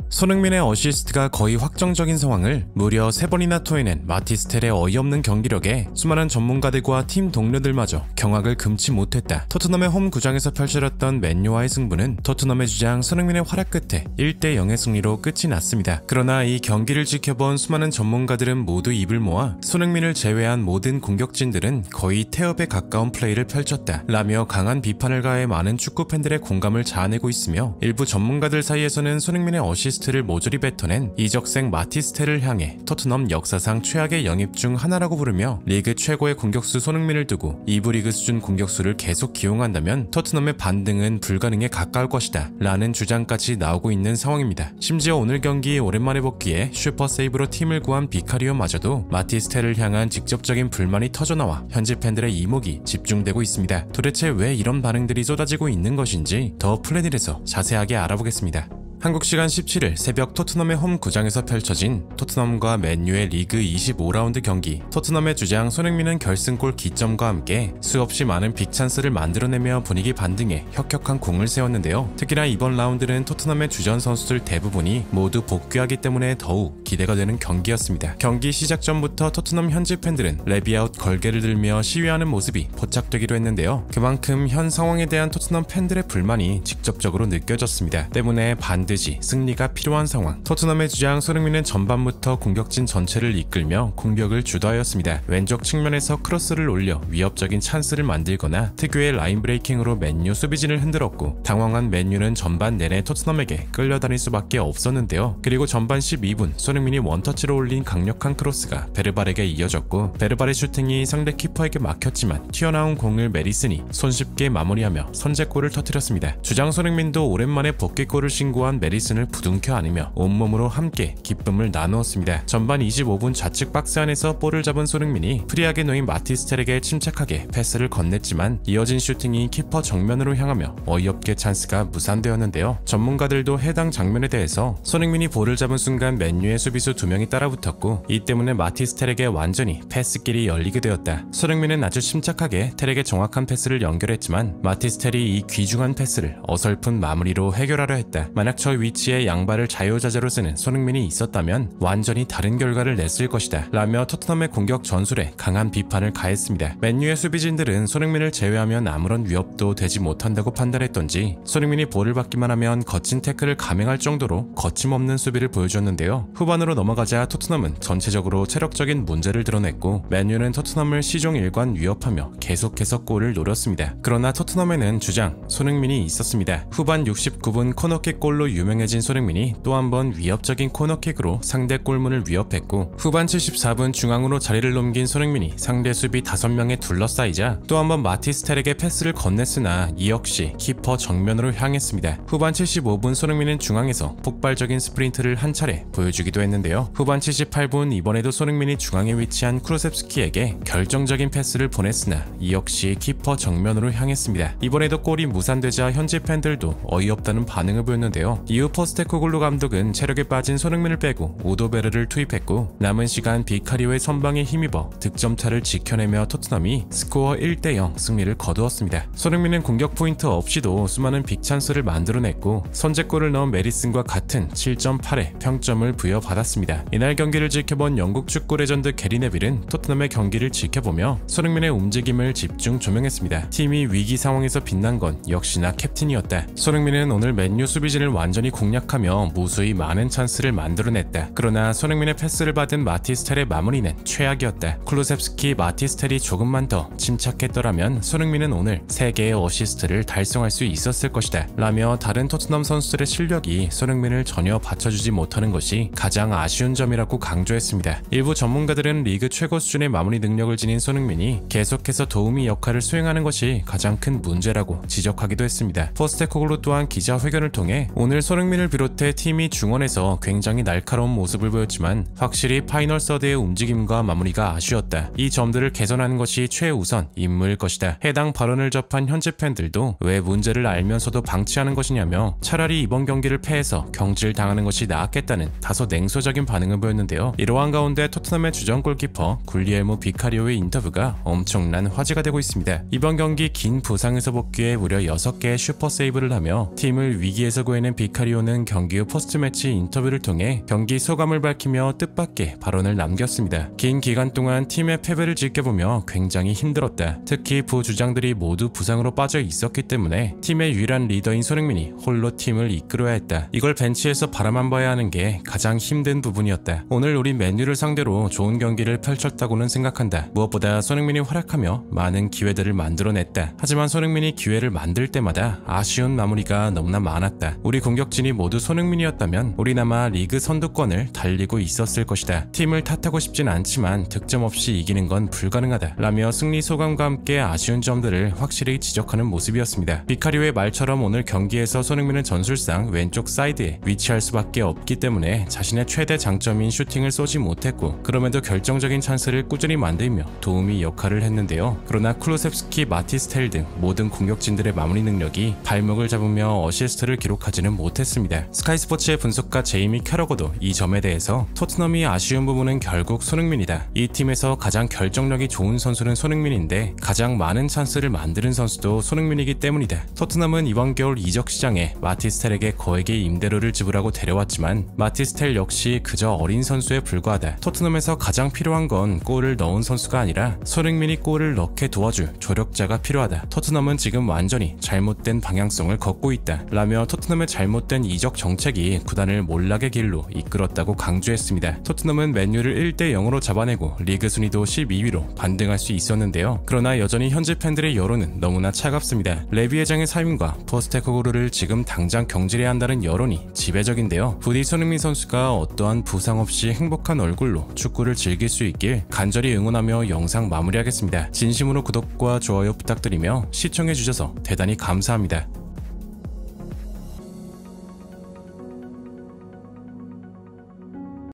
손흥민의 어시스트가 거의 확정적인 상황을 무려 3번이나 토해낸 마티스텔의 어이없는 경기력에 수많은 전문가들과 팀 동료들마저 경악을 금치 못했다. 토트넘의 홈 구장에서 펼쳐졌던 맨유와의 승부는 토트넘의 주장 손흥민의 활약 끝에 1대0의 승리로 끝이 났습니다. 그러나 이 경기를 지켜본 수많은 전문가들은 모두 입을 모아 손흥민을 제외한 모든 공격진들은 거의 태업에 가까운 플레이를 펼쳤다 라며 강한 비판을 가해 많은 축구 팬들의 공감을 자아내고 있으며, 일부 전문가들 사이에서는 손흥민의 어시스트를 모조리 뱉어낸 이적생 마티스텔을 향해 토트넘 역사상 최악의 영입 중 하나라고 부르며 리그 최고의 공격수 손흥민을 두고 2부 리그 수준 공격수를 계속 기용한다면 토트넘의 반등은 불가능에 가까울 것이다 라는 주장까지 나오고 있는 상황입니다. 심지어 오늘 경기 오랜만에 복귀해 슈퍼 세이브로 팀을 구한 비카리오마저도 마티스텔을 향한 직접적인 불만이 터져나와 현지 팬들의 이목이 집중되고 있습니다. 도대체 왜 이런 반응들이 쏟아지고 있는 것인지 더 플래닛에서 자세하게 알아보겠습니다. 한국 시간 17일 새벽 토트넘의 홈 구장에서 펼쳐진 토트넘과 맨유의 리그 25라운드 경기. 토트넘의 주장 손흥민은 결승골 기점과 함께 수없이 많은 빅찬스를 만들어내며 분위기 반등에 혁혁한 공을 세웠는데요. 특히나 이번 라운드는 토트넘의 주전 선수들 대부분이 모두 복귀하기 때문에 더욱 기대가 되는 경기였습니다. 경기 시작 전부터 토트넘 현지 팬들은 레비아웃 걸개를 들며 시위하는 모습이 포착되기도 했는데요. 그만큼 현 상황에 대한 토트넘 팬들의 불만이 직접적으로 느껴졌습니다. 때문에 반드시 승리가 필요한 상황. 토트넘의 주장 손흥민은 전반부터 공격진 전체를 이끌며 공격을 주도하였습니다. 왼쪽 측면에서 크로스를 올려 위협적인 찬스를 만들거나 특유의 라인 브레이킹으로 맨유 수비진을 흔들었고, 당황한 맨유는 전반 내내 토트넘에게 끌려다닐 수밖에 없었는데요. 그리고 전반 12분 손흥민이 원터치로 올린 강력한 크로스가 베르발에게 이어졌고, 베르발의 슈팅이 상대 키퍼에게 막혔지만 튀어나온 공을 메리슨이 손쉽게 마무리하며 선제골을 터뜨렸습니다. 주장 손흥민도 오랜만에 복귀골을 신고한 메리슨을 부둥켜 안으며 온몸으로 함께 기쁨을 나누었습니다. 전반 25분 좌측 박스 안에서 볼을 잡은 손흥민이 프리하게 놓인 마티스텔에게 침착하게 패스를 건넸지만 이어진 슈팅이 키퍼 정면으로 향하며 어이없게 찬스가 무산되었는데요. 전문가들도 해당 장면에 대해서 손흥민이 볼을 잡은 순간 맨유의 수비수 2명이 따라붙었고, 이 때문에 마티스텔에게 완전히 패스길이 열리게 되었다. 손흥민은 아주 침착하게 텔에게 정확한 패스를 연결했지만 마티스텔이 이 귀중한 패스를 어설픈 마무리로 해결하려 했다. 만약 저 위치에 양발을 자유자재로 쓰는 손흥민이 있었다면 완전히 다른 결과를 냈을 것이다 라며 토트넘의 공격 전술에 강한 비판을 가했습니다. 맨유의 수비진들은 손흥민을 제외하면 아무런 위협도 되지 못한다고 판단했던지 손흥민이 볼을 받기만 하면 거친 태클을 감행할 정도로 거침없는 수비를 보여줬는데요. 후반으로 넘어가자 토트넘은 전체적으로 체력적인 문제를 드러냈고, 맨유는 토트넘을 시종일관 위협하며 계속해서 골을 노렸습니다. 그러나 토트넘에는 주장 손흥민이 있었습니다. 후반 69분 코너킥 골로 유명해진 손흥민이 또 한 번 위협적인 코너킥으로 상대 골문을 위협했고, 후반 74분 중앙으로 자리를 넘긴 손흥민이 상대 수비 5명에 둘러싸이자 또 한 번 마티스텔에게 패스를 건넸으나 이 역시 키퍼 정면으로 향했습니다. 후반 75분 손흥민은 중앙에서 폭발적인 스프린트를 한 차례 보여주기도 했는데요. 후반 78분 이번에도 손흥민이 중앙에 위치한 쿠루셉스키에게 결정적인 패스를 보냈으나 이 역시 키퍼 정면으로 향했습니다. 이번에도 골이 무산되자 현지 팬들도 어이없다는 반응을 보였는데요. 이후 포스테코글루 감독은 체력에 빠진 손흥민을 빼고 오도베르를 투입했고, 남은 시간 비카리오의 선방에 힘입어 득점차를 지켜내며 토트넘이 스코어 1대0 승리를 거두었습니다. 손흥민은 공격 포인트 없이도 수많은 빅찬스를 만들어냈고, 선제골을 넣은 메리슨과 같은 7.8의 평점을 부여받았습니다. 이날 경기를 지켜본 영국 축구 레전드 게리 네빌은 토트넘의 경기를 지켜보며 손흥민의 움직임을 집중 조명했습니다. 팀이 위기 상황에서 빛난 건 역시나 캡틴이었다. 손흥민은 오늘 맨유 수비진을 완전히 공략하며 무수히 많은 찬스를 만들어냈다. 그러나 손흥민의 패스를 받은 마티스텔의 마무리는 최악이었다. 클루셉스키, 마티스텔이 조금만 더 침착했더라면 손흥민은 오늘 3개의 어시스트를 달성할 수 있었을 것이다 라며 다른 토트넘 선수들의 실력이 손흥민을 전혀 받쳐주지 못하는 것이 가장 아쉬운 점이라고 강조했습니다. 일부 전문가들은 리그 최고 수준의 마무리 능력을 지닌 손흥민이 계속해서 도우미 역할을 수행하는 것이 가장 큰 문제라고 지적하기도 했습니다. 포스테코글루 또한 기자회견을 통해 오늘 손흥민을 비롯해 팀이 중원에서 굉장히 날카로운 모습을 보였지만 확실히 파이널 서드의 움직임과 마무리가 아쉬웠다. 이 점들을 개선하는 것이 최우선 임무일 것이다. 해당 발언을 접한 현지 팬들도 왜 문제를 알면서도 방치하는 것이냐며 차라리 이번 경기를 패해서 경질당하는 것이 나았겠다는 다소 냉소적인 반응을 보였는데요. 이러한 가운데 토트넘의 주전 골키퍼 굴리엘모 비카리오의 인터뷰가 엄청난 화제가 되고 있습니다. 이번 경기 긴 부상에서 복귀해 무려 6개의 슈퍼 세이브를 하며 팀을 위기에서 구해낸 비카리오 비카리오는 경기 후 포스트매치 인터뷰를 통해 경기 소감을 밝히며 뜻밖의 발언을 남겼습니다. 긴 기간 동안 팀의 패배를 지켜보며 굉장히 힘들었다. 특히 부주장들이 모두 부상으로 빠져 있었기 때문에 팀의 유일한 리더인 손흥민이 홀로 팀을 이끌어야 했다. 이걸 벤치에서 바라만 봐야 하는 게 가장 힘든 부분이었다. 오늘 우리 맨유를 상대로 좋은 경기를 펼쳤다고는 생각한다. 무엇보다 손흥민이 활약하며 많은 기회들을 만들어냈다. 하지만 손흥민이 기회를 만들 때마다 아쉬운 마무리가 너무나 많았다. 우리 공격진이 모두 손흥민이었다면 우리나마 리그 선두권을 달리고 있었을 것이다. 팀을 탓하고 싶진 않지만 득점 없이 이기는 건 불가능하다 라며 승리 소감과 함께 아쉬운 점들을 확실히 지적하는 모습이었습니다. 비카리오의 말처럼 오늘 경기에서 손흥민은 전술상 왼쪽 사이드에 위치할 수밖에 없기 때문에 자신의 최대 장점인 슈팅을 쏘지 못했고 그럼에도 결정적인 찬스를 꾸준히 만들며 도움이 역할을 했는데요. 그러나 클루셉스키, 마티스텔 등 모든 공격진들의 마무리 능력이 발목을 잡으며 어시스트를 기록하지는 못했습니다. 스카이스포츠의 분석가 제이미 캐러거도 이 점에 대해서 토트넘이 아쉬운 부분은 결국 손흥민이다. 이 팀에서 가장 결정력이 좋은 선수는 손흥민인데 가장 많은 찬스를 만드는 선수도 손흥민이기 때문이다. 토트넘은 이번 겨울 이적 시장에 마티스텔에게 거액의 임대료를 지불하고 데려왔지만 마티스텔 역시 그저 어린 선수에 불과하다. 토트넘에서 가장 필요한 건 골을 넣은 선수가 아니라 손흥민이 골을 넣게 도와줄 조력자가 필요하다. 토트넘은 지금 완전히 잘못된 방향성을 걷고 있다 라며 토트넘의 잘못된 이적 정책이 구단을 몰락의 길로 이끌었다고 강조했습니다. 토트넘은 맨유를 1대0으로 잡아내고 리그 순위도 12위로 반등할 수 있었는데요. 그러나 여전히 현지 팬들의 여론은 너무나 차갑습니다. 레비 회장의 사임과 포스테코글루를 지금 당장 경질해야 한다는 여론이 지배적인데요. 부디 손흥민 선수가 어떠한 부상 없이 행복한 얼굴로 축구를 즐길 수 있길 간절히 응원하며 영상 마무리하겠습니다. 진심으로 구독과 좋아요 부탁드리며 시청해주셔서 대단히 감사합니다.